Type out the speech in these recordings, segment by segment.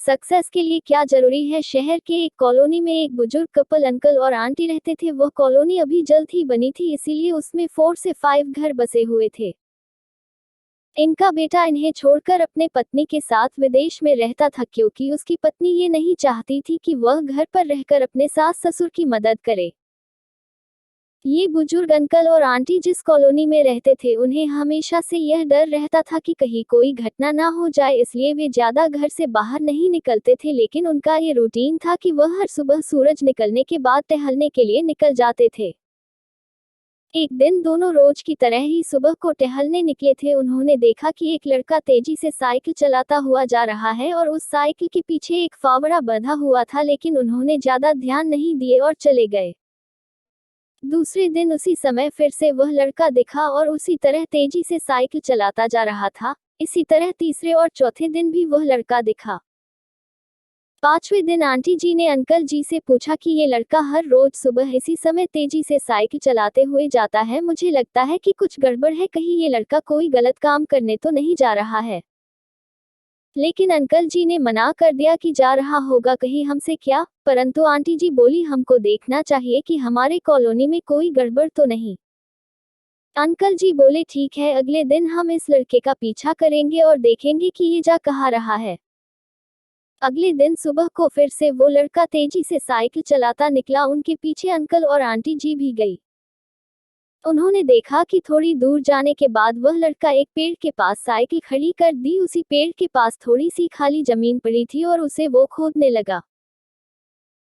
Success के लिए क्या जरूरी है। शहर के एक कॉलोनी में एक बुजुर्ग कपल अंकल और आंटी रहते थे। वह कॉलोनी अभी जल्द ही बनी थी, इसीलिए उसमें 4 से 5 घर बसे हुए थे। इनका बेटा इन्हें छोड़कर अपने पत्नी के साथ विदेश में रहता था, क्योंकि उसकी पत्नी ये नहीं चाहती थी कि वह घर पर रहकर अपने सास ससुर की मदद करे। ये बुजुर्ग अंकल और आंटी जिस कॉलोनी में रहते थे, उन्हें हमेशा से यह डर रहता था कि कहीं कोई घटना ना हो जाए, इसलिए वे ज्यादा घर से बाहर नहीं निकलते थे। लेकिन उनका ये रूटीन था कि वह हर सुबह सूरज निकलने के बाद टहलने के लिए निकल जाते थे। एक दिन दोनों रोज की तरह ही सुबह को टहलने निकले थे। उन्होंने देखा कि एक लड़का तेजी से साइकिल चलाता हुआ जा रहा है और उस साइकिल के पीछे एक फावड़ा बंधा हुआ था, लेकिन उन्होंने ज्यादा ध्यान नहीं दिए और चले गए। दूसरे दिन उसी समय फिर से वह लड़का दिखा और उसी तरह तेजी से साइकिल चलाता जा रहा था। इसी तरह तीसरे और चौथे दिन भी वह लड़का दिखा। 5वें दिन आंटी जी ने अंकल जी से पूछा कि ये लड़का हर रोज सुबह इसी समय तेजी से साइकिल चलाते हुए जाता है, मुझे लगता है कि कुछ गड़बड़ है, कहीं ये लड़का कोई गलत काम करने तो नहीं जा रहा है। लेकिन अंकल जी ने मना कर दिया कि जा रहा होगा कहीं हमसे क्या। परंतु आंटी जी बोली, हमको देखना चाहिए कि हमारे कॉलोनी में कोई गड़बड़ तो नहीं। अंकल जी बोले, ठीक है, अगले दिन हम इस लड़के का पीछा करेंगे और देखेंगे कि ये जा कहाँ रहा है। अगले दिन सुबह को फिर से वो लड़का तेजी से साइकिल चलाता निकला। उनके पीछे अंकल और आंटी जी भी गई। उन्होंने देखा कि थोड़ी दूर जाने के बाद वह लड़का एक पेड़ के पास साइकिल खड़ी कर दी। उसी पेड़ के पास थोड़ी सी खाली जमीन पड़ी थी और उसे वो खोदने लगा।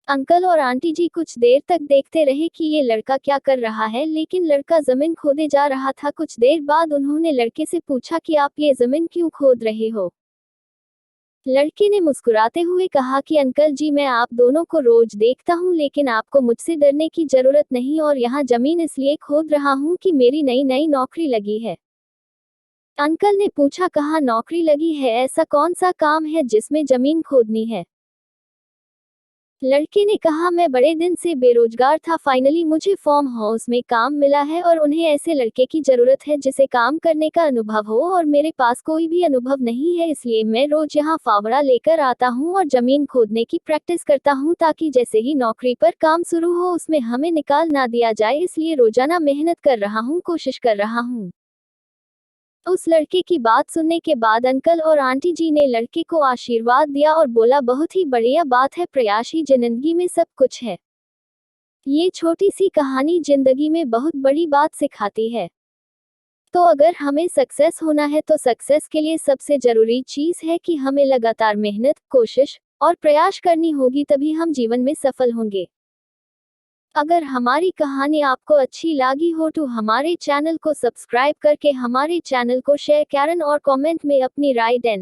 अंकल और आंटी जी कुछ देर तक देखते रहे कि ये लड़का क्या कर रहा है, लेकिन लड़का जमीन खोदे जा रहा था। कुछ देर बाद उन्होंने लड़के से पूछा कि आप ये जमीन क्यों खोद रहे हो। लड़के ने मुस्कुराते हुए कहा कि अंकल जी, मैं आप दोनों को रोज देखता हूँ, लेकिन आपको मुझसे डरने की जरूरत नहीं, और यहाँ जमीन इसलिए खोद रहा हूँ कि मेरी नई नई नौकरी लगी है। अंकल ने पूछा, कहाँ नौकरी लगी है, ऐसा कौन सा काम है जिसमें जमीन खोदनी है। लड़के ने कहा, मैं बड़े दिन से बेरोजगार था, फाइनली मुझे फार्म हाउस में काम मिला है और उन्हें ऐसे लड़के की जरूरत है जिसे काम करने का अनुभव हो, और मेरे पास कोई भी अनुभव नहीं है, इसलिए मैं रोज यहाँ फावड़ा लेकर आता हूँ और जमीन खोदने की प्रैक्टिस करता हूँ, ताकि जैसे ही नौकरी पर काम शुरू हो उसमें हमें निकाल ना दिया जाए। इसलिए रोजाना मेहनत कर रहा हूँ, कोशिश कर रहा हूँ। उस लड़के की बात सुनने के बाद अंकल और आंटी जी ने लड़के को आशीर्वाद दिया और बोला, बहुत ही बढ़िया बात है, प्रयास ही जिंदगी में सब कुछ है। ये छोटी सी कहानी जिंदगी में बहुत बड़ी बात सिखाती है। तो अगर हमें सक्सेस होना है तो सक्सेस के लिए सबसे जरूरी चीज है कि हमें लगातार मेहनत, कोशिश और प्रयास करनी होगी, तभी हम जीवन में सफल होंगे। अगर हमारी कहानी आपको अच्छी लगी हो तो हमारे चैनल को सब्सक्राइब करके हमारे चैनल को शेयर करें और कमेंट में अपनी राय दें।